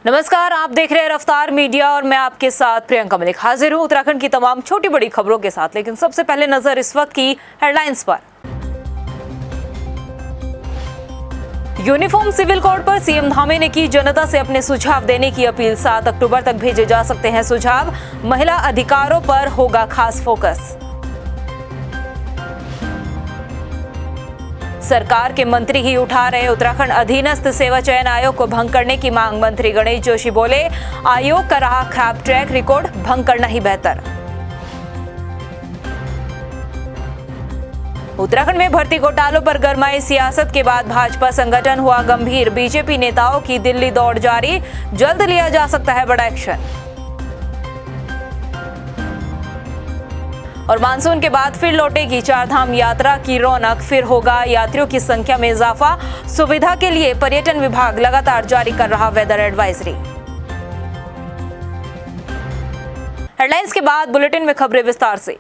नमस्कार, आप देख रहे हैं रफ्तार मीडिया और मैं आपके साथ प्रियंका मलिक हाजिर हूं उत्तराखंड की तमाम छोटी बड़ी खबरों के साथ। लेकिन सबसे पहले नजर इस वक्त की हेडलाइंस पर। यूनिफॉर्म सिविल कोड पर सीएम धामी ने की जनता से अपने सुझाव देने की अपील। 7 अक्टूबर तक भेजे जा सकते हैं सुझाव। महिला अधिकारों पर होगा खास फोकस। सरकार के मंत्री ही उठा रहे उत्तराखंड अधीनस्थ सेवा चयन आयोग को भंग करने की मांग। मंत्री गणेश जोशी बोले, आयोग का रहा खराब ट्रैक रिकॉर्ड, भंग करना ही बेहतर। उत्तराखंड में भर्ती घोटालों पर गरमाई सियासत के बाद भाजपा संगठन हुआ गंभीर। बीजेपी नेताओं की दिल्ली दौड़ जारी, जल्द लिया जा सकता है बड़ा एक्शन। और मानसून के बाद फिर लौटेगी चारधाम यात्रा की रौनक, फिर होगा यात्रियों की संख्या में इजाफा। सुविधा के लिए पर्यटन विभाग लगातार जारी कर रहा वेदर एडवाइजरी। हेडलाइंस के बाद बुलेटिन में खबरें विस्तार से।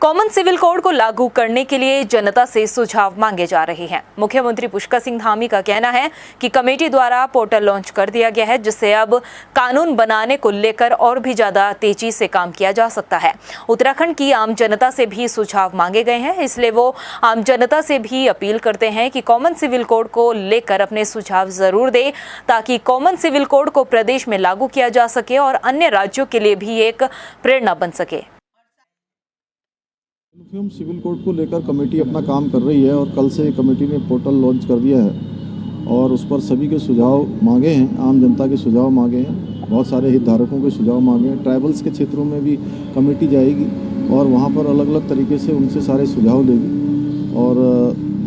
कॉमन सिविल कोड को लागू करने के लिए जनता से सुझाव मांगे जा रहे हैं। मुख्यमंत्री पुष्कर सिंह धामी का कहना है कि कमेटी द्वारा पोर्टल लॉन्च कर दिया गया है, जिससे अब कानून बनाने को लेकर और भी ज्यादा तेजी से काम किया जा सकता है। उत्तराखंड की आम जनता से भी सुझाव मांगे गए हैं, इसलिए वो आम जनता से भी अपील करते हैं कि कॉमन सिविल कोड को लेकर अपने सुझाव जरूर दें, ताकि कॉमन सिविल कोड को प्रदेश में लागू किया जा सके और अन्य राज्यों के लिए भी एक प्रेरणा बन सके। यूनिफॉर्म सिविल कोड को लेकर कमेटी अपना काम कर रही है और कल से कमेटी ने पोर्टल लॉन्च कर दिया है और उस पर सभी के सुझाव मांगे हैं। आम जनता के सुझाव मांगे हैं, बहुत सारे हितधारकों के सुझाव मांगे हैं। ट्राइबल्स के क्षेत्रों में भी कमेटी जाएगी और वहाँ पर अलग अलग तरीके से उनसे सारे सुझाव लेगी। और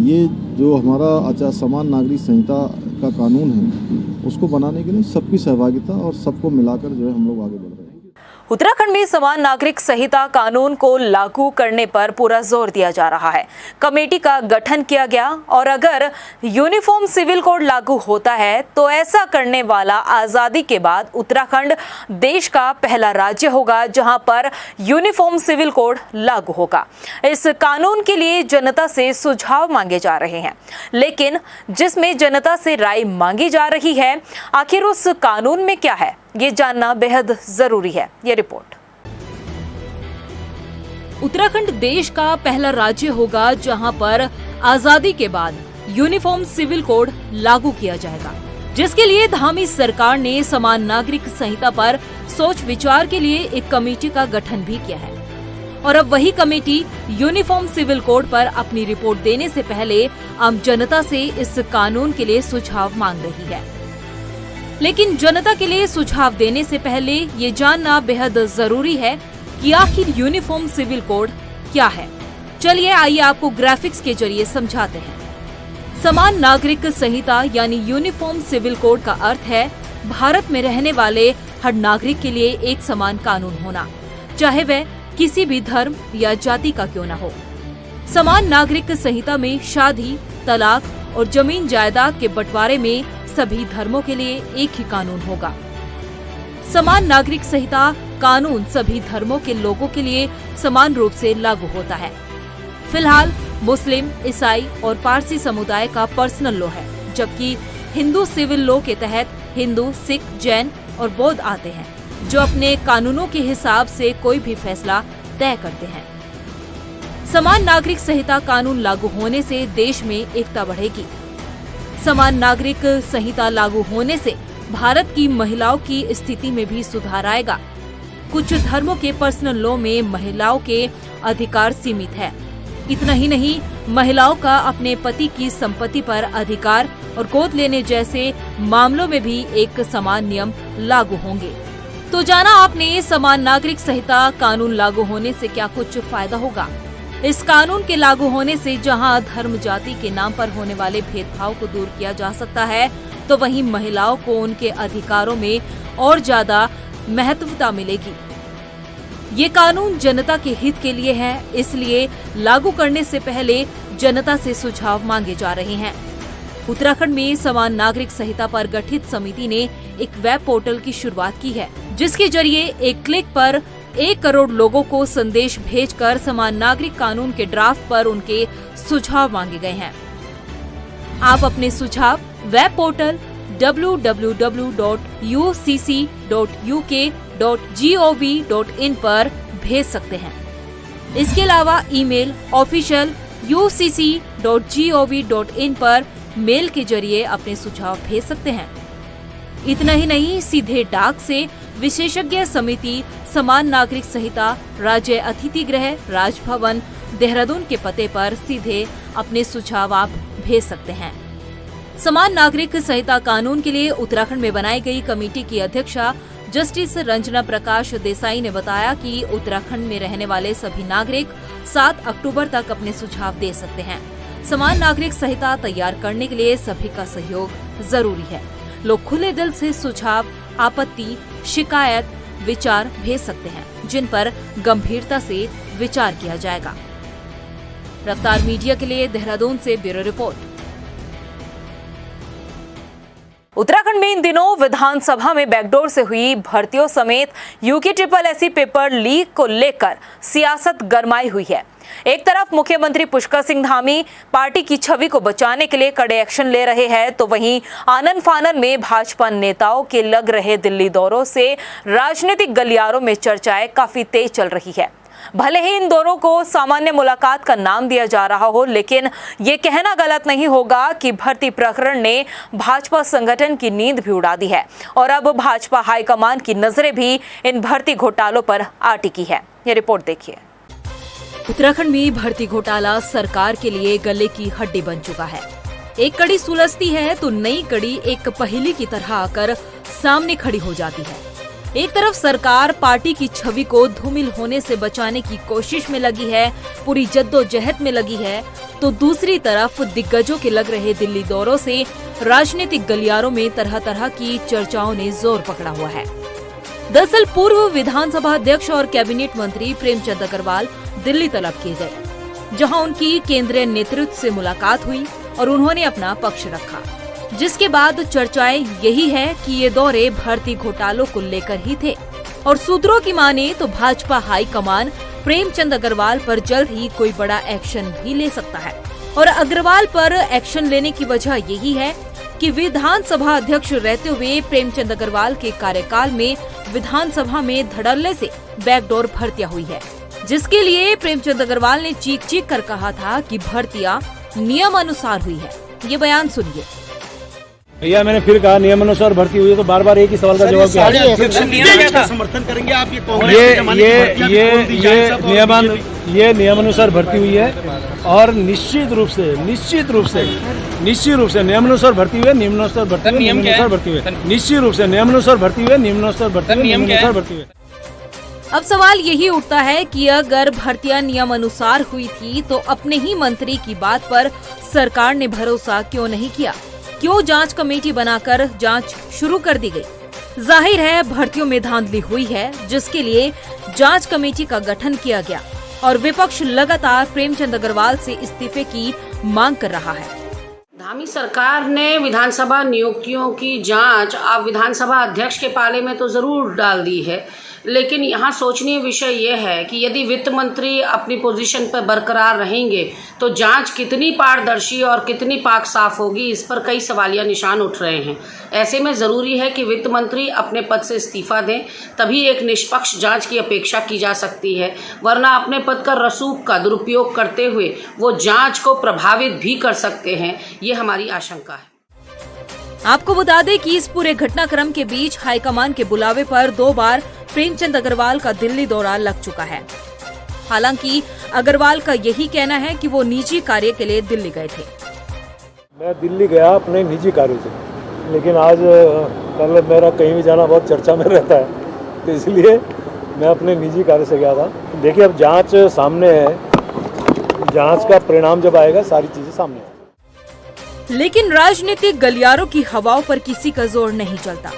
ये जो हमारा समान नागरिक संहिता का कानून है, उसको बनाने के लिए सबकी सहभागिता और सबको मिलाकर जो है हम लोग आगे बढ़ रहे हैं। उत्तराखंड में समान नागरिक संहिता कानून को लागू करने पर पूरा जोर दिया जा रहा है। कमेटी का गठन किया गया और अगर यूनिफॉर्म सिविल कोड लागू होता है तो ऐसा करने वाला आजादी के बाद उत्तराखंड देश का पहला राज्य होगा जहां पर यूनिफॉर्म सिविल कोड लागू होगा। इस कानून के लिए जनता से सुझाव मांगे जा रहे हैं, लेकिन जिसमें जनता से राय मांगी जा रही है, आखिर उस कानून में क्या है, ये जानना बेहद जरूरी है। ये रिपोर्ट। उत्तराखंड देश का पहला राज्य होगा जहां पर आजादी के बाद यूनिफॉर्म सिविल कोड लागू किया जाएगा, जिसके लिए धामी सरकार ने समान नागरिक संहिता पर सोच विचार के लिए एक कमेटी का गठन भी किया है। और अब वही कमेटी यूनिफॉर्म सिविल कोड पर अपनी रिपोर्ट देने से पहले आम जनता से इस कानून के लिए सुझाव मांग रही है। लेकिन जनता के लिए सुझाव देने से पहले ये जानना बेहद जरूरी है कि आखिर यूनिफॉर्म सिविल कोड क्या है। चलिए आइए आपको ग्राफिक्स के जरिए समझाते हैं। समान नागरिक संहिता यानी यूनिफॉर्म सिविल कोड का अर्थ है भारत में रहने वाले हर नागरिक के लिए एक समान कानून होना, चाहे वह किसी भी धर्म या जाति का क्यों न हो। समान नागरिक संहिता में शादी, तलाक और जमीन जायदाद के बंटवारे में सभी धर्मों के लिए एक ही कानून होगा। समान नागरिक संहिता कानून सभी धर्मों के लोगों के लिए समान रूप से लागू होता है। फिलहाल मुस्लिम, ईसाई और पारसी समुदाय का पर्सनल लॉ है, जबकि हिंदू सिविल लॉ के तहत हिंदू, सिख, जैन और बौद्ध आते हैं, जो अपने कानूनों के हिसाब से कोई भी फैसला तय करते हैं। समान नागरिक संहिता कानून लागू होने से देश में एकता बढ़ेगी। समान नागरिक संहिता लागू होने से भारत की महिलाओं की स्थिति में भी सुधार आएगा। कुछ धर्मों के पर्सनल लॉ में महिलाओं के अधिकार सीमित है। इतना ही नहीं, महिलाओं का अपने पति की संपत्ति पर अधिकार और गोद लेने जैसे मामलों में भी एक समान नियम लागू होंगे। तो जाना आपने समान नागरिक संहिता कानून लागू होने से क्या कुछ फायदा होगा। इस कानून के लागू होने से जहां धर्म जाति के नाम पर होने वाले भेदभाव को दूर किया जा सकता है, तो वहीं महिलाओं को उनके अधिकारों में और ज्यादा महत्वता मिलेगी। ये कानून जनता के हित के लिए है, इसलिए लागू करने से पहले जनता से सुझाव मांगे जा रहे हैं। उत्तराखंड में समान नागरिक संहिता पर गठित समिति ने एक वेब पोर्टल की शुरुआत की है, जिसके जरिए एक क्लिक पर 1 करोड़ लोगों को संदेश भेजकर समान नागरिक कानून के ड्राफ्ट पर उनके सुझाव मांगे गए हैं। आप अपने सुझाव वेब पोर्टल www.ucc.uk.gov.in पर भेज सकते हैं। इसके अलावा ईमेल official@ucc.gov.in पर मेल के जरिए अपने सुझाव भेज सकते हैं। इतना ही नहीं, सीधे डाक से विशेषज्ञ समिति समान नागरिक संहिता, राज्य अतिथि गृह, राजभवन, देहरादून के पते पर सीधे अपने सुझाव आप भेज सकते हैं। समान नागरिक संहिता कानून के लिए उत्तराखंड में बनाई गई कमेटी की अध्यक्षा जस्टिस रंजना प्रकाश देसाई ने बताया कि उत्तराखंड में रहने वाले सभी नागरिक 7 अक्टूबर तक अपने सुझाव दे सकते हैं। समान नागरिक संहिता तैयार करने के लिए सभी का सहयोग जरूरी है। लोग खुले दिल से सुझाव, आपत्ति, शिकायत, विचार भेज सकते हैं, जिन पर गंभीरता से विचार किया जाएगा। रफ्तार मीडिया के लिए देहरादून से ब्यूरो रिपोर्ट। उत्तराखंड में इन दिनों विधानसभा में बैकडोर से हुई भर्तियों समेत UKSSC पेपर लीक को लेकर सियासत गरमाई हुई है। एक तरफ मुख्यमंत्री पुष्कर सिंह धामी पार्टी की छवि को बचाने के लिए कड़े एक्शन ले रहे हैं, तो वहीं आनन फानन में भाजपा नेताओं के लग रहे दिल्ली दौरों से राजनीतिक गलियारों में चर्चाएं काफी तेज चल रही है। भले ही इन दोनों को सामान्य मुलाकात का नाम दिया जा रहा हो, लेकिन ये कहना गलत नहीं होगा कि भर्ती प्रकरण ने भाजपा संगठन की नींद भी उड़ा दी है और अब भाजपा हाईकमान की नजरें भी इन भर्ती घोटालों पर आ टिकी है। ये रिपोर्ट देखिए। उत्तराखंड में भर्ती घोटाला सरकार के लिए गले की हड्डी बन चुका है। एक कड़ी सुलझती है तो नई कड़ी एक पहेली की तरह आकर सामने खड़ी हो जाती है। एक तरफ सरकार पार्टी की छवि को धूमिल होने से बचाने की कोशिश में लगी है, पूरी जद्दोजहद में लगी है, तो दूसरी तरफ दिग्गजों के लग रहे दिल्ली दौरों से राजनीतिक गलियारों में तरह तरह की चर्चाओं ने जोर पकड़ा हुआ है। दरअसल पूर्व विधानसभा अध्यक्ष और कैबिनेट मंत्री प्रेमचंद अग्रवाल दिल्ली तलब किए गए, जहां उनकी केंद्रीय नेतृत्व से मुलाकात हुई और उन्होंने अपना पक्ष रखा, जिसके बाद चर्चाएं यही है कि ये दौरे भर्ती घोटालों को लेकर ही थे और सूत्रों की माने तो भाजपा हाईकमान प्रेमचंद अग्रवाल पर जल्द ही कोई बड़ा एक्शन भी ले सकता है। और अग्रवाल पर एक्शन लेने की वजह यही है कि विधानसभा अध्यक्ष रहते हुए प्रेमचंद अग्रवाल के कार्यकाल में विधानसभा में धड़ल्ले से बैकडोर भर्तियां हुई है, जिसके लिए प्रेमचंद अग्रवाल ने चीख चीख कर कहा था कि भर्तियां नियम अनुसार हुई है। ये बयान सुनिए। भैया मैंने फिर कहा नियमानुसार भर्ती हुई है, तो बार बार एक ही सवाल का जवाब क्या है? समर्थन करेंगे आप? ये नियमानुसार भर्ती हुई है और निश्चित रूप से नियमानुसार भर्ती हुई है, नियमानुसार भर्ती हुई है, नियमानुसार भर्ती हुई है, निश्चित रूप से नियमानुसार भर्ती हुई है, नियमानुसार भर्ती हुई है, नियमानुसार भर्ती हुई है। अब सवाल यही उठता है कि अगर भर्तियां नियम अनुसार हुई थी तो अपने ही मंत्री की बात पर सरकार ने भरोसा क्यों नहीं किया? क्यों जांच कमेटी बनाकर जांच शुरू कर दी गई? जाहिर है भर्तियों में धांधली हुई है, जिसके लिए जांच कमेटी का गठन किया गया और विपक्ष लगातार प्रेमचंद अग्रवाल से इस्तीफे की मांग कर रहा है। धामी सरकार ने विधानसभा नियुक्तियों की जांच अब विधानसभा अध्यक्ष के पाले में तो जरूर डाल दी है, लेकिन यहाँ सोचनीय विषय ये है कि यदि वित्त मंत्री अपनी पोजीशन पर बरकरार रहेंगे तो जांच कितनी पारदर्शी और कितनी पाक साफ होगी, इस पर कई सवालिया निशान उठ रहे हैं। ऐसे में ज़रूरी है कि वित्त मंत्री अपने पद से इस्तीफा दें, तभी एक निष्पक्ष जांच की अपेक्षा की जा सकती है, वरना अपने पद का रसूख का दुरुपयोग करते हुए वो जांच को प्रभावित भी कर सकते हैं। ये हमारी आशंका है। आपको बता दें कि इस पूरे घटनाक्रम के बीच हाईकमान के बुलावे पर 2 बार प्रेमचंद अग्रवाल का दिल्ली दौरा लग चुका है। हालांकि अग्रवाल का यही कहना है कि वो निजी कार्य के लिए दिल्ली गए थे। मैं दिल्ली गया अपने निजी कार्य से, लेकिन आज कल मेरा कहीं भी जाना बहुत चर्चा में रहता है, तो इसलिए मैं अपने निजी कार्य से गया था। देखिए अब जांच सामने है, जांच का परिणाम जब आएगा सारी चीजें सामने आएंगी। लेकिन राजनीतिक गलियारों की हवाओं पर किसी का जोर नहीं चलता।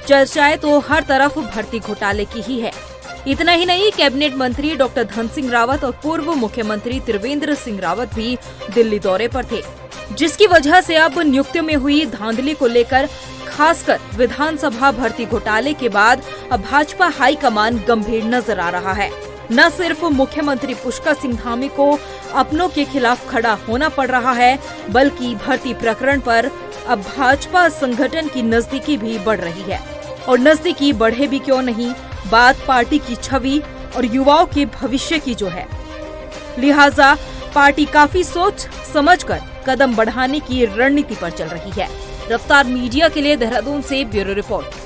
चर्चाएं तो हर तरफ भर्ती घोटाले की ही है। इतना ही नहीं, कैबिनेट मंत्री डॉक्टर धन सिंह रावत और पूर्व मुख्यमंत्री त्रिवेंद्र सिंह रावत भी दिल्ली दौरे पर थे, जिसकी वजह से अब नियुक्तियों में हुई धांधली को लेकर खासकर विधानसभा भर्ती घोटाले के बाद अब भाजपा हाईकमान गंभीर नजर आ रहा है। न सिर्फ मुख्यमंत्री पुष्कर सिंह धामी को अपनों के खिलाफ खड़ा होना पड़ रहा है, बल्कि भर्ती प्रकरण पर अब भाजपा संगठन की नजदीकी भी बढ़ रही है। और नजदीकी बढ़े भी क्यों नहीं, बात पार्टी की छवि और युवाओं के भविष्य की जो है। लिहाजा पार्टी काफी सोच समझकर कदम बढ़ाने की रणनीति पर चल रही है। रफ्तार मीडिया के लिए देहरादून से ब्यूरो रिपोर्ट।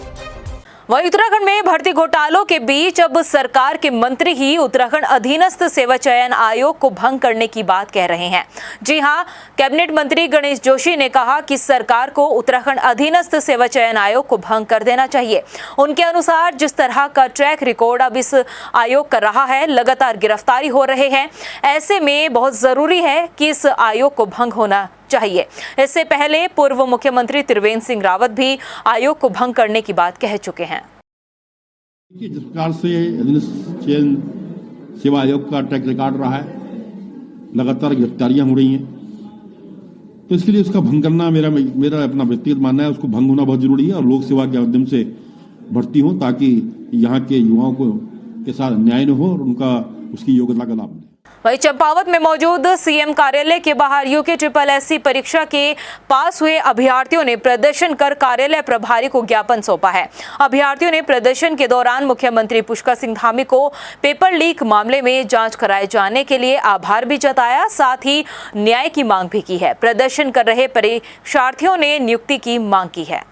वहीं उत्तराखंड में भर्ती घोटालों के बीच अब सरकार के मंत्री ही उत्तराखंड अधीनस्थ सेवा चयन आयोग को भंग करने की बात कह रहे हैं। जी हां, कैबिनेट मंत्री गणेश जोशी ने कहा कि सरकार को उत्तराखंड अधीनस्थ सेवा चयन आयोग को भंग कर देना चाहिए। उनके अनुसार जिस तरह का ट्रैक रिकॉर्ड अब इस आयोग कर रहा है, लगातार गिरफ्तारी हो रहे हैं, ऐसे में बहुत जरूरी है कि इस आयोग को भंग होना चाहिए। इससे पहले पूर्व मुख्यमंत्री त्रिवेंद्र सिंह रावत भी आयोग को भंग करने की बात कह चुके हैं। जिस प्रकार से अधीनस्थ चयन सेवा आयोग का ट्रैक रिकॉर्ड रहा है, लगातार गिरफ्तारियां हो रही हैं, तो इसके लिए उसका भंग करना मेरा अपना व्यक्तिगत मानना है। उसको भंग होना बहुत जरूरी है और लोक सेवा के माध्यम से भर्ती हो, ताकि यहाँ के युवाओं को के साथ न्याय न हो और उनका उसकी योग्यता का लाभ मिले। वहीं चंपावत में मौजूद सीएम कार्यालय के बाहर UKSSC परीक्षा के पास हुए अभ्यर्थियों ने प्रदर्शन कर कार्यालय प्रभारी को ज्ञापन सौंपा है। अभ्यर्थियों ने प्रदर्शन के दौरान मुख्यमंत्री पुष्कर सिंह धामी को पेपर लीक मामले में जांच कराए जाने के लिए आभार भी जताया, साथ ही न्याय की मांग भी की है। प्रदर्शन कर रहे परीक्षार्थियों ने नियुक्ति की मांग की है।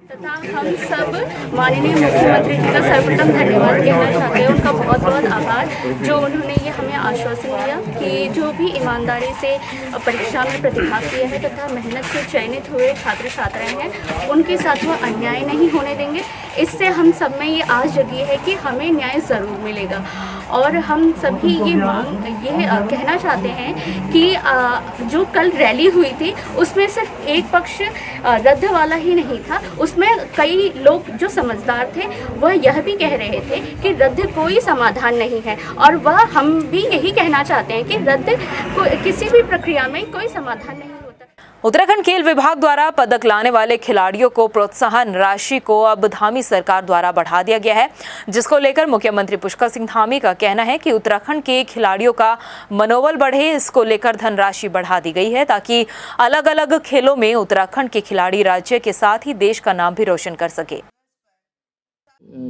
तथा हम सब माननीय मुख्यमंत्री जी का सर्वप्रथम धन्यवाद कहना चाहते हैं, उनका बहुत बहुत आभार जो उन्होंने ये हमें आश्वासन दिया कि जो भी ईमानदारी से परीक्षा में प्रतिभाग किया है तथा मेहनत से चयनित हुए छात्र छात्राएं हैं, उनके साथ वो अन्याय नहीं होने देंगे। इससे हम सब में ये आस जगी है कि हमें न्याय ज़रूर मिलेगा। और हम सभी ये कहना चाहते हैं कि जो कल रैली हुई थी उसमें सिर्फ एक पक्ष रद्द वाला ही नहीं था, उसमें कई लोग जो समझदार थे वह यह भी कह रहे थे कि रद्द कोई समाधान नहीं है। और वह हम भी यही कहना चाहते हैं कि रद्द किसी भी प्रक्रिया में कोई समाधान नहीं होता। उत्तराखंड खेल विभाग द्वारा पदक लाने वाले खिलाड़ियों को प्रोत्साहन राशि को अब धामी सरकार द्वारा बढ़ा दिया गया है, जिसको लेकर मुख्यमंत्री पुष्कर सिंह धामी का कहना है कि उत्तराखंड के खिलाड़ियों का मनोबल बढ़े। इसको लेकर धनराशि बढ़ा दी गई है ताकि अलग अलग खेलों में उत्तराखंड के खिलाड़ी राज्य के साथ ही देश का नाम भी रोशन कर सके।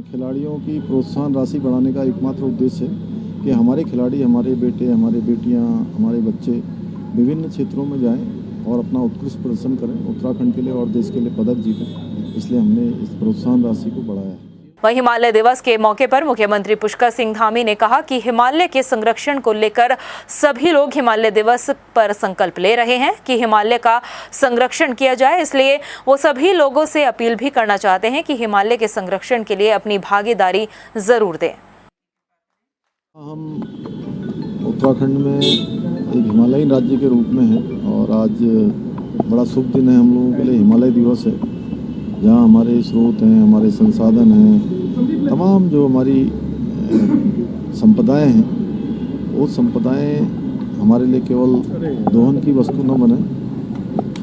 खिलाड़ियों की प्रोत्साहन राशि बढ़ाने का एकमात्र उद्देश्य है कि हमारे खिलाड़ी, हमारे बेटे, हमारे बेटियां, हमारे बच्चे विभिन्न क्षेत्रों में जाएं और अपना उत्कृष्ट प्रदर्शन करें, उत्तराखंड के लिए और देश के लिए पदक जीतें। इसलिए हमने इस प्रोत्साहन राशि को बढ़ाया है। वहीं हिमालय दिवस के मौके पर मुख्यमंत्री पुष्कर सिंह धामी ने कहा कि हिमालय के संरक्षण को लेकर सभी लोग हिमालय दिवस पर संकल्प ले रहे हैं कि हिमालय का संरक्षण किया जाए। इसलिए वो सभी लोगों से अपील भी करना चाहते हैं कि हिमालय के संरक्षण के लिए अपनी भागीदारी जरूर दें। हम उत्तराखंड में एक हिमालयी राज्य के रूप में हैं और आज बड़ा शुभ दिन है हम लोगों के लिए। हिमालय दिवस है, जहाँ हमारे स्रोत हैं, हमारे संसाधन हैं, तमाम जो हमारी संपदाएं हैं, वो संपदाएं हमारे लिए केवल दोहन की वस्तु न बने,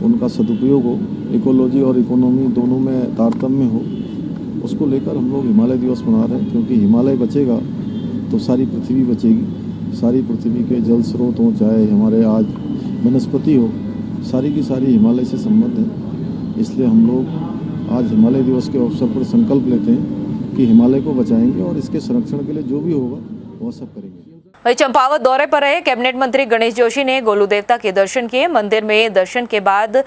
उनका सदुपयोग हो, इकोलॉजी और इकोनॉमी दोनों में तारतम्य हो, उसको लेकर हम लोग हिमालय दिवस मना रहे हैं। क्योंकि हिमालय बचेगा तो सारी पृथ्वी बचेगी। सारी पृथ्वी के जल स्रोत हों, चाहे हमारे आज वनस्पति हो, सारी की सारी हिमालय से संबद्ध है। इसलिए हम लोग आज हिमालय दिवस के अवसर पर संकल्प लेते हैं कि हिमालय को बचाएंगे और इसके संरक्षण के लिए जो भी होगा वह सब करेंगे। वहीं चंपावत दौरे पर रहे कैबिनेट मंत्री गणेश जोशी ने गोलू देवता के दर्शन किए। मंदिर में दर्शन के बाद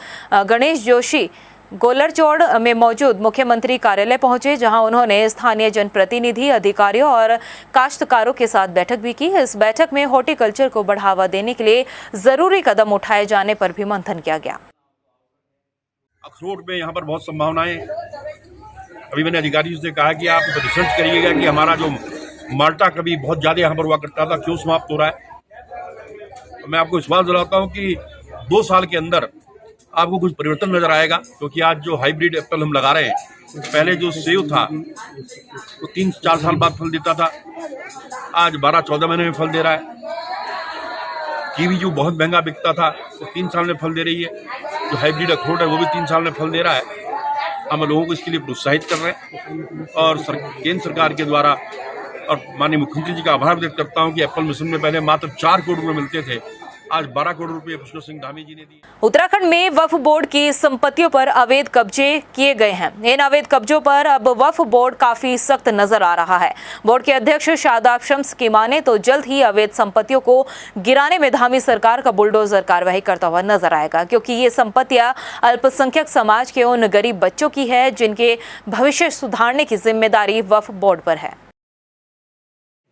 गणेश जोशी गोलरचोड़ में मौजूद मुख्यमंत्री कार्यालय पहुंचे, जहां उन्होंने स्थानीय जनप्रतिनिधि, अधिकारियों और काश्तकारों के साथ बैठक भी की। इस बैठक में हॉर्टिकल्चर को बढ़ावा देने के लिए जरूरी कदम उठाए जाने पर भी मंथन किया गया। अखरोट में यहाँ पर बहुत संभावनाएं। अभी मैंने अधिकारियों से कहा कि आप रिसर्च करिएगा कि हमारा जो माल्टा कभी बहुत ज्यादा यहाँ पर हुआ करता था क्यों समाप्त हो रहा है। मैं आपको विश्वास दिलाता हूँ कि 2 साल के अंदर आपको कुछ परिवर्तन नजर आएगा। क्योंकि आज जो हाइब्रिड एप्पल हम लगा रहे हैं, पहले जो सेब था वो 3-4 साल बाद फल देता था, आज 12-14 महीने में फल दे रहा है। कीवी जो बहुत महंगा बिकता था वो 3 साल में फल दे रही है। जो हाइब्रिड अखरोट है वो भी 3 साल में फल दे रहा है। हम लोगों को इसके लिए प्रोत्साहित कर रहे हैं और केंद्र सरकार के द्वारा और माननीय मुख्यमंत्री जी का आभार व्यक्त करता हूं कि एप्पल मिशन में पहले मात्र 4 करोड़ रुपए मिलते थे, आज 12 करोड़ रुपए पुष्कर सिंह धामी जी ने दिए। उत्तराखंड में वक्फ बोर्ड की संपत्तियों पर अवैध कब्जे किए गए हैं। इन अवैध कब्जों पर अब वक्फ बोर्ड काफी सख्त नजर आ रहा है। बोर्ड के अध्यक्ष शादाब शम्स की माने तो जल्द ही अवैध संपत्तियों को गिराने में धामी सरकार का बुलडोजर कार्रवाई करता हुआ नजर आएगा, क्योंकि ये संपत्तियां अल्पसंख्यक समाज के उन गरीब बच्चों की है जिनके भविष्य सुधारने की जिम्मेदारी वक्फ बोर्ड पर है।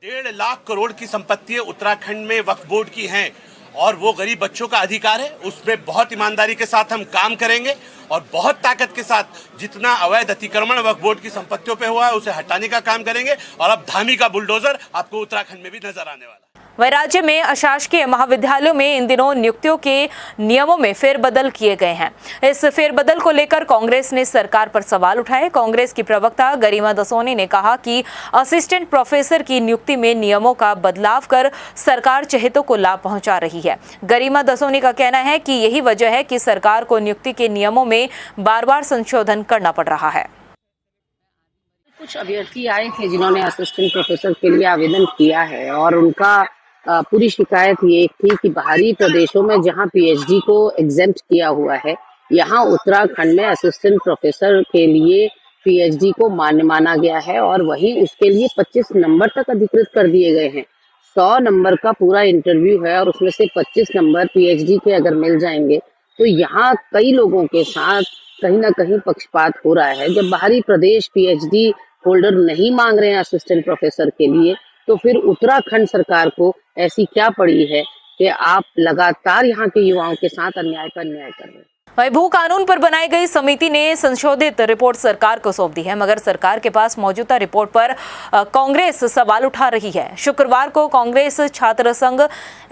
1.5 लाख करोड़ की संपत्ति उत्तराखंड में वक्फ बोर्ड की हैं और वो गरीब बच्चों का अधिकार है। उसमें बहुत ईमानदारी के साथ हम काम करेंगे और बहुत ताकत के साथ जितना अवैध अतिक्रमण वक्फ बोर्ड की संपत्तियों पे हुआ है उसे हटाने का काम करेंगे और अब धामी का बुलडोजर आपको उत्तराखंड में भी नजर आने वाला है। वह राज्य में अशासकीय महाविद्यालयों में इन दिनों नियुक्तियों के नियमों में फेरबदल किए गए हैं। इस फेरबदल को लेकर कांग्रेस ने सरकार पर सवाल उठाए। कांग्रेस की प्रवक्ता गरिमा दसोनी ने कहा कि असिस्टेंट प्रोफेसर की नियुक्ति में नियमों का बदलाव कर सरकार चहेतों को लाभ पहुंचा रही है। गरिमा दसोनी का कहना है कि यही वजह है कि सरकार को नियुक्ति के नियमों में बार-बार संशोधन करना पड़ रहा है। कुछ अभ्यर्थी आए थे जिन्होंने असिस्टेंट प्रोफेसर के लिए आवेदन किया है और उनका पूरी शिकायत ये थी कि बाहरी प्रदेशों में जहां पीएचडी को एग्जेम्प्ट किया हुआ है, यहां उत्तराखंड में असिस्टेंट प्रोफेसर के लिए पीएचडी को मान्य माना गया है और वहीं उसके लिए 25 नंबर तक अधिकृत कर दिए गए हैं। 100 नंबर का पूरा इंटरव्यू है और उसमें से 25 नंबर पीएचडी के अगर मिल जाएंगे तो यहाँ कई लोगों के साथ कहीं ना कहीं पक्षपात हो रहा है। जब बाहरी प्रदेश पीएचडी होल्डर नहीं मांग रहे हैं असिस्टेंट प्रोफेसर के लिए, तो फिर उत्तराखंड सरकार को ऐसी क्या पड़ी है कि आप लगातार यहाँ के युवाओं के साथ अन्याय पर अन्याय कर रहे हैं। वही भू कानून पर बनाई गई समिति ने संशोधित रिपोर्ट सरकार को सौंप दी है, मगर सरकार के पास मौजूदा रिपोर्ट पर कांग्रेस सवाल उठा रही है। शुक्रवार को कांग्रेस छात्र संघ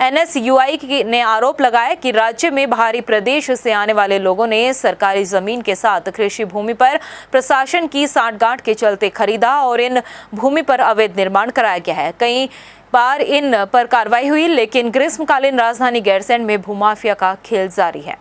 NSUI ने आरोप लगाया कि राज्य में बाहरी प्रदेश से आने वाले लोगों ने सरकारी जमीन के साथ कृषि भूमि पर प्रशासन की सांठगांठ के चलते खरीदा और इन भूमि पर अवैध निर्माण कराया गया है। कई बार इन पर कार्रवाई हुई, लेकिन ग्रीष्मकालीन राजधानी गैरसैंण में भूमाफिया का खेल जारी है।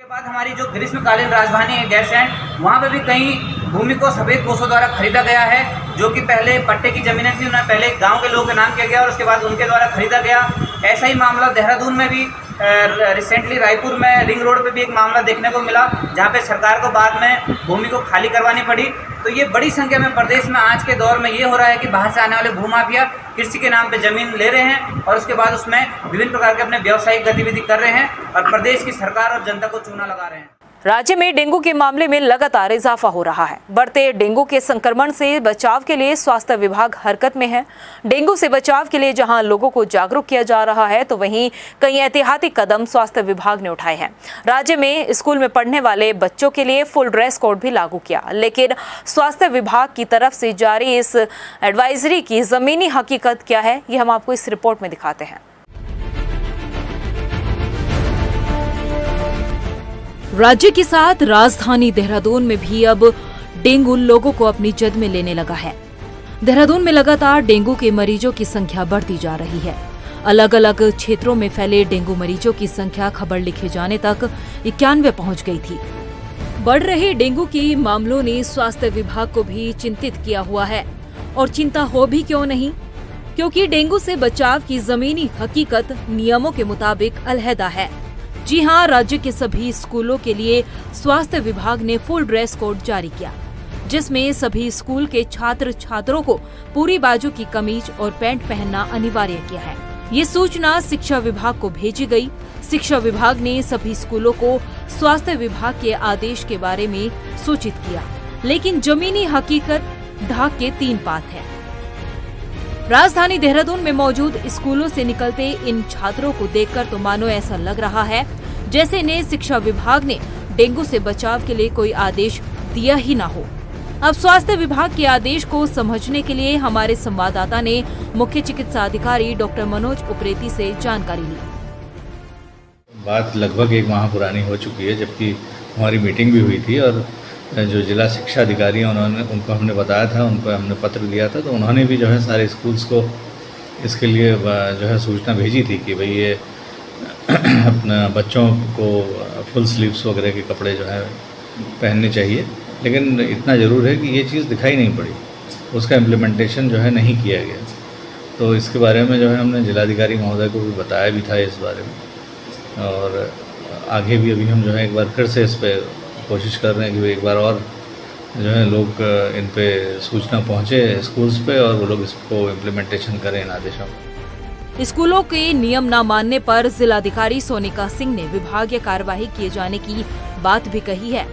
के बाद हमारी जो ग्रीष्मकालीन राजधानी है गैरसैंण, वहाँ पे भी कई भूमि को सफेद पोषों द्वारा खरीदा गया है, जो कि पहले पट्टे की जमीनें थी, उन्हें पहले गांव के लोगों के नाम किया गया और उसके बाद उनके द्वारा खरीदा गया। ऐसा ही मामला देहरादून में भी रिसेंटली रायपुर में रिंग रोड पे भी एक मामला देखने को मिला, जहाँ पे सरकार को बाद में भूमि को खाली करवानी पड़ी। तो ये बड़ी संख्या में प्रदेश में आज के दौर में ये हो रहा है कि बाहर से आने वाले भूमाफिया कृषि के नाम पे जमीन ले रहे हैं और उसके बाद उसमें विभिन्न प्रकार के अपने व्यावसायिक गतिविधि कर रहे हैं और प्रदेश की सरकार और जनता को चूना लगा रहे हैं। राज्य में डेंगू के मामले में लगातार इजाफा हो रहा है। बढ़ते डेंगू के संक्रमण से बचाव के लिए स्वास्थ्य विभाग हरकत में है। डेंगू से बचाव के लिए जहां लोगों को जागरूक किया जा रहा है, तो वहीं कई एहतियाती कदम स्वास्थ्य विभाग ने उठाए हैं। राज्य में स्कूल में पढ़ने वाले बच्चों के लिए फुल ड्रेस कोड भी लागू किया, लेकिन स्वास्थ्य विभाग की तरफ से जारी इस एडवाइजरी की जमीनी हकीकत क्या है, ये हम आपको इस रिपोर्ट में दिखाते हैं। राज्य के साथ राजधानी देहरादून में भी अब डेंगू लोगों को अपनी जद में लेने लगा है। देहरादून में लगातार डेंगू के मरीजों की संख्या बढ़ती जा रही है। अलग अलग क्षेत्रों में फैले डेंगू मरीजों की संख्या खबर लिखे जाने तक 91 पहुंच गई थी। बढ़ रहे डेंगू के मामलों ने स्वास्थ्य विभाग को भी चिंतित किया हुआ है, और चिंता हो भी क्यों नहीं, क्योंकि डेंगू से बचाव की जमीनी हकीकत नियमों के मुताबिक अलहदा है। जी हां, राज्य के सभी स्कूलों के लिए स्वास्थ्य विभाग ने फुल ड्रेस कोड जारी किया, जिसमें सभी स्कूल के छात्र छात्रों को पूरी बाजू की कमीज और पैंट पहनना अनिवार्य किया है। ये सूचना शिक्षा विभाग को भेजी गई। शिक्षा विभाग ने सभी स्कूलों को स्वास्थ्य विभाग के आदेश के बारे में सूचित किया, लेकिन जमीनी हकीकत ढाक के 3 पात है। राजधानी देहरादून में मौजूद स्कूलों से निकलते इन छात्रों को देखकर तो मानो ऐसा लग रहा है जैसे ने शिक्षा विभाग ने डेंगू से बचाव के लिए कोई आदेश दिया ही ना हो। अब स्वास्थ्य विभाग के आदेश को समझने के लिए हमारे संवाददाता ने मुख्य चिकित्सा अधिकारी डॉक्टर मनोज उप्रेती से जानकारी ली। बात लगभग 1 माह पुरानी हो चुकी है, जबकि हमारी मीटिंग भी हुई थी और जो जिला शिक्षा अधिकारी हैं उनको हमने बताया था, उनको हमने पत्र दिया था, तो उन्होंने भी जो है सारे स्कूल्स को इसके लिए जो है सूचना भेजी थी कि भाई ये अपना बच्चों को फुल स्लीव्स वगैरह के कपड़े जो है पहनने चाहिए। लेकिन इतना ज़रूर है कि ये चीज़ दिखाई नहीं पड़ी, उसका इम्प्लीमेंटेशन जो है नहीं किया गया। तो इसके बारे में जो है हमने जिलाधिकारी महोदय को भी बताया भी था इस बारे में, और आगे भी अभी हम जो है एक बार फिर से इस पर कोशिश कर रहे हैं कि एक बार और जो है लोग इन पे सूचना पहुँचे स्कूल्स पे और वो लोग इसको इम्प्लीमेंटेशन करें इन आदेशों में। स्कूलों के नियम न मानने पर जिलाधिकारी सोनिका सिंह ने विभागीय कार्यवाही किए जाने की बात भी कही है।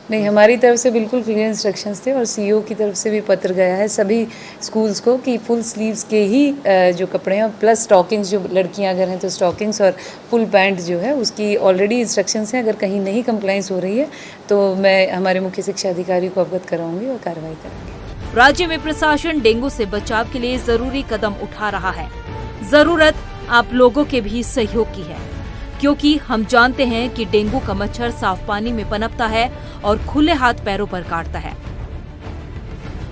नहीं, हमारी तरफ से बिल्कुल क्लियर इंस्ट्रक्शंस थे और सीईओ की तरफ से भी पत्र गया है सभी स्कूल्स को कि फुल स्लीव्स के ही जो कपड़े हैं प्लस स्टॉकिंग्स, जो लड़कियां अगर हैं तो स्टॉकिंग्स और फुल पैंट जो है उसकी ऑलरेडी इंस्ट्रक्शंस हैं। अगर कहीं नहीं कंप्लाइंस हो रही है तो मैं हमारे मुख्य शिक्षा अधिकारी को अवगत कराऊंगी और कार्रवाई करेंगे। राज्य में प्रशासन डेंगू से बचाव के लिए जरूरी कदम उठा रहा है। जरूरत आप लोगों के भी सहयोग की है, क्योंकि हम जानते हैं कि डेंगू का मच्छर साफ पानी में पनपता है और खुले हाथ पैरों पर काटता है।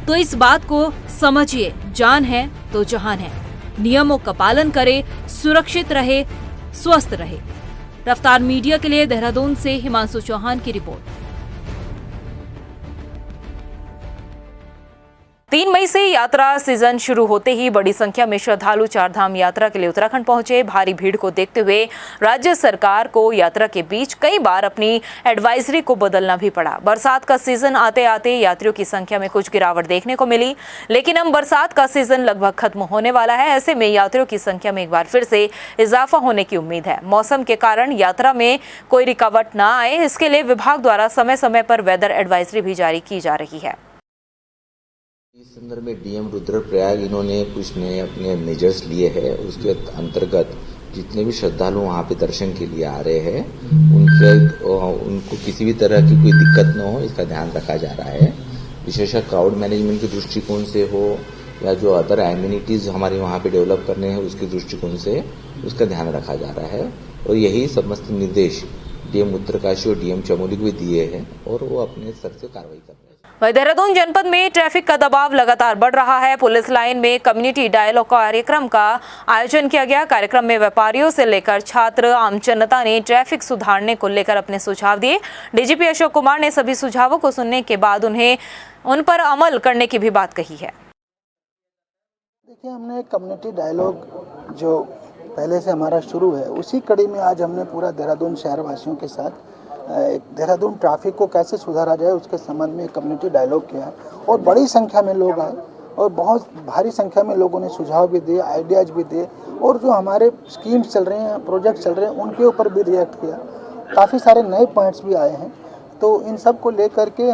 तो इस बात को समझिए, जान है तो जहान है। नियमों का पालन करें, सुरक्षित रहे, स्वस्थ रहे। रफ्तार मीडिया के लिए देहरादून से हिमांशु चौहान की रिपोर्ट। 3 मई से यात्रा सीजन शुरू होते ही बड़ी संख्या में श्रद्धालु चारधाम यात्रा के लिए उत्तराखंड पहुंचे। भारी भीड़ को देखते हुए राज्य सरकार को यात्रा के बीच कई बार अपनी एडवाइजरी को बदलना भी पड़ा। बरसात का सीजन आते आते यात्रियों की संख्या में कुछ गिरावट देखने को मिली, लेकिन अब बरसात का सीजन लगभग खत्म होने वाला है। ऐसे में यात्रियों की संख्या में एक बार फिर से इजाफा होने की उम्मीद है। मौसम के कारण यात्रा में कोई रुकावट न आए, इसके लिए विभाग द्वारा समय समय पर वेदर एडवाइजरी भी जारी की जा रही है। इस संदर्भ में डीएम रुद्रप्रयाग इन्होंने कुछ नए अपने मेजर्स लिए हैं। उसके अंतर्गत जितने भी श्रद्धालु वहाँ पे दर्शन के लिए आ रहे हैं उनको किसी भी तरह की कोई दिक्कत न हो, इसका ध्यान रखा जा रहा है। विशेषकर क्राउड मैनेजमेंट के दृष्टिकोण से हो या जो अदर एम्यूनिटीज हमारे वहाँ पे डेवलप करने हैं उसके दृष्टिकोण से उसका ध्यान रखा जा रहा है। और यही समस्त निर्देश डीएम उत्तरकाशी और डीएम चमोली को भी दिए हैं और वो अपने स्तर से कार्रवाई कर रहे हैं। वहीं देहरादून जनपद में ट्रैफिक का दबाव लगातार बढ़ रहा है। पुलिस लाइन में कम्युनिटी डायलॉग कार्यक्रम का आयोजन किया गया। कार्यक्रम में व्यापारियों से लेकर छात्र, आम जनता ने ट्रैफिक सुधारने को लेकर अपने सुझाव दिए। डीजीपी अशोक कुमार ने सभी सुझावों को सुनने के बाद उन पर अमल करने की भी बात कही है। देखिए, हमने कम्युनिटी डायलॉग जो पहले से हमारा शुरू है, उसी कड़ी में आज हमने पूरा देहरादून शहरवासियों के साथ देहरादून ट्रैफिक को कैसे सुधारा जाए उसके संबंध में कम्युनिटी डायलॉग किया और बड़ी संख्या में लोग आए और बहुत भारी संख्या में लोगों ने सुझाव भी दिए, आइडियाज़ भी दिए और जो हमारे स्कीम्स चल रहे हैं, प्रोजेक्ट चल रहे हैं, उनके ऊपर भी रिएक्ट किया। काफ़ी सारे नए पॉइंट्स भी आए हैं। तो इन सब को लेकर के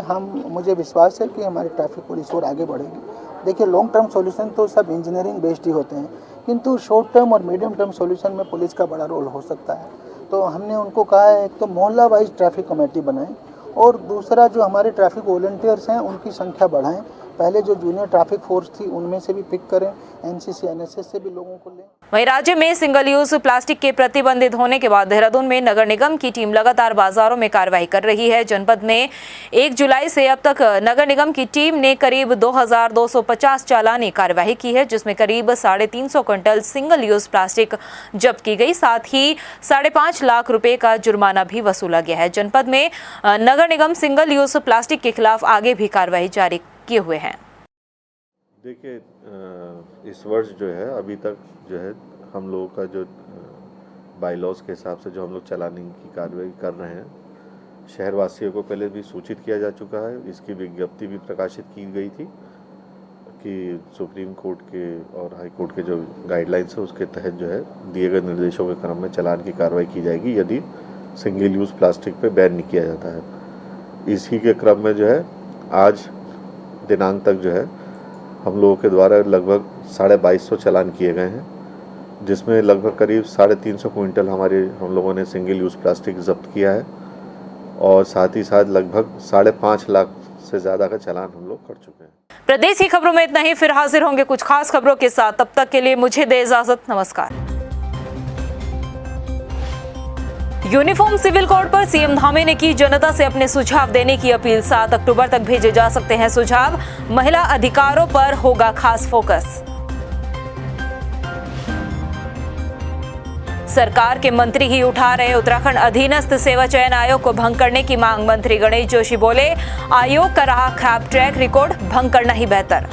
मुझे विश्वास है कि हमारी ट्रैफिक पुलिस और आगे बढ़ेगी। देखिए, लॉन्ग टर्म सॉल्यूशन तो सब इंजीनियरिंग बेस्ड ही होते हैं, किंतु शॉर्ट टर्म और मीडियम टर्म सॉल्यूशन में पुलिस का बड़ा रोल हो सकता है। तो हमने उनको कहा है एक तो मोहल्ला वाइज ट्रैफिक कमेटी बनाएं और दूसरा जो हमारे ट्रैफिक वॉलंटियर्स हैं उनकी संख्या बढ़ाएं। पहले जो जूनियर ट्रैफिक फोर्स थी उनमें से भी पिक करें, एनसीसी एनएसएस से भी लोगों को लें। वहीं राज्य में सिंगल यूज प्लास्टिक के प्रतिबंधित होने के बाद देहरादून में नगर निगम की टीम लगातार बाजारों में कार्रवाई कर रही है। जनपद में 1 जुलाई से अब तक नगर निगम की टीम ने करीब 2250 चालानी कार्यवाही की है, जिसमें करीब 350 क्विंटल सिंगल यूज प्लास्टिक जब्त की गई। साथ ही 5.5 लाख रुपए का जुर्माना भी वसूला गया है। जनपद में नगर निगम सिंगल यूज प्लास्टिक के खिलाफ आगे भी कार्रवाई जारी किए हुए हैं। देखिए, इस वर्ष जो है अभी तक जो है हम लोगों का जो बाईलॉज के हिसाब से जो हम लोग चलाने की कार्रवाई कर रहे हैं, शहरवासियों को पहले भी सूचित किया जा चुका है। इसकी विज्ञप्ति भी प्रकाशित की गई थी कि सुप्रीम कोर्ट के और हाई कोर्ट के जो गाइडलाइंस है उसके तहत जो है दिए गए निर्देशों के क्रम में चालान की कार्रवाई की जाएगी यदि सिंगल यूज़ प्लास्टिक पे बैन नहीं किया जाता है। इसी के क्रम में जो है आज दिनांक तक जो है हम लोगों के द्वारा लगभग 2250 चालान किए गए हैं, जिसमें लगभग करीब 350 क्विंटल हम लोगों ने सिंगल यूज़ प्लास्टिक जब्त किया है और साथ ही साथ लगभग 5.5 लाख से ज़्यादा का चालान हम लोग कर चुके हैं। प्रदेश की खबरों में इतना ही। फिर हाजिर होंगे कुछ खास खबरों के साथ। तब तक के लिए मुझे दे इजाजत। नमस्कार। यूनिफॉर्म सिविल कोड पर सीएम धामी ने की जनता से अपने सुझाव देने की अपील। 7 अक्टूबर तक भेजे जा सकते हैं सुझाव। महिला अधिकारों पर होगा खास फोकस। सरकार के मंत्री ही उठा रहे उत्तराखंड अधीनस्थ सेवा चयन आयोग को भंग करने की मांग। मंत्री गणेश जोशी बोले, आयोग का रहा खराब ट्रैक रिकॉर्ड, भंग करना ही बेहतर।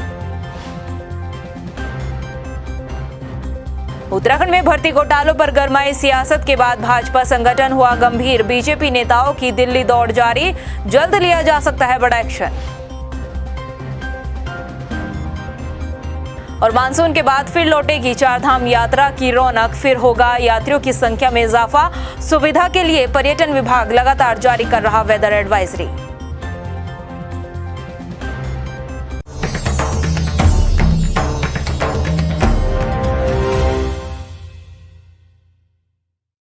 उत्तराखंड में भर्ती घोटालों पर गरमाई सियासत के बाद भाजपा संगठन हुआ गंभीर। बीजेपी नेताओं की दिल्ली दौड़ जारी, जल्द लिया जा सकता है बड़ा एक्शन। और मानसून के बाद फिर लौटेगी चारधाम यात्रा की रौनक, फिर होगा यात्रियों की संख्या में इजाफा। सुविधा के लिए पर्यटन विभाग लगातार जारी कर रहा वेदर एडवाइजरी।